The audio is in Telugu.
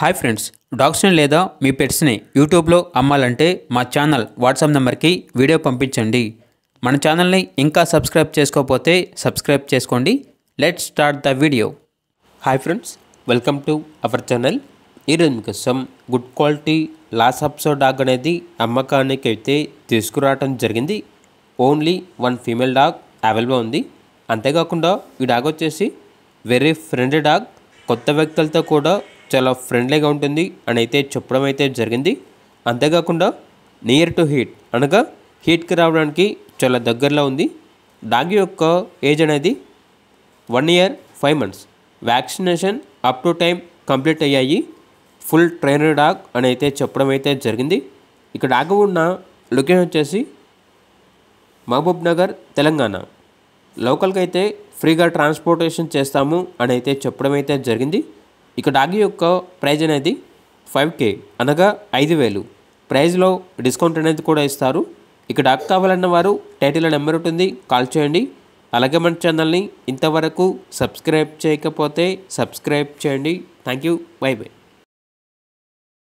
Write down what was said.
హాయ్ ఫ్రెండ్స్, డాగ్స్ని లేదా మీ పెట్స్ని యూట్యూబ్లో అమ్మాలంటే మా ఛానల్ వాట్సాప్ నెంబర్కి వీడియో పంపించండి. మన ఛానల్ని ఇంకా సబ్స్క్రైబ్ చేసుకోకపోతే సబ్స్క్రైబ్ చేసుకోండి. Let's start the video. Hi friends, welcome to our channel. ఈరోజు మీకోసం గుడ్ క్వాలిటీ లాస్ అప్సో డాగ్ అనేది అమ్మకానికి అయితే తీసుకురావడం జరిగింది. ఓన్లీ 1 ఫీమేల్ డాగ్ అవైలబుల్ ఉంది. అంతేకాకుండా ఈ డాగ్ వచ్చేసి వెరీ ఫ్రెండ్లీ డాగ్, కొత్త వ్యక్తులతో కూడా చాలా ఫ్రెండ్లీగా ఉంటుంది అని అయితే చెప్పడం అయితే జరిగింది. అంతేకాకుండా నియర్ టు హీట్ అనగా హీట్కి రావడానికి చాలా దగ్గరలో ఉంది. డాగ్ యొక్క ఏజ్ అనేది 1 year 5 months. Vaccination up to time complete అయ్యాయి. ఫుల్ ట్రైనర్ డాగ్ అని అయితే చెప్పడం అయితే జరిగింది. ఇక డాగ్ ఉన్న లొకేషన్ వచ్చేసి మహబూబ్ నగర్, తెలంగాణ. లోకల్కి అయితే ఫ్రీగా ట్రాన్స్పోర్టేషన్ చేస్తాము అని అయితే చెప్పడం అయితే జరిగింది. ఇక డాగ్ యొక్క ప్రైజ్ అనేది 5K అనగా 5,000. ప్రైజ్లో డిస్కౌంట్ అనేది కూడా ఇస్తారు. ఇక డాగ్ కావాలన్న వారు టైటిల్లో నెంబర్ ఉంటుంది, కాల్ చేయండి. అలాగే మన ఛానల్ని ఇంతవరకు సబ్స్క్రైబ్ చేయకపోతే సబ్స్క్రైబ్ చేయండి. Thank you, by by.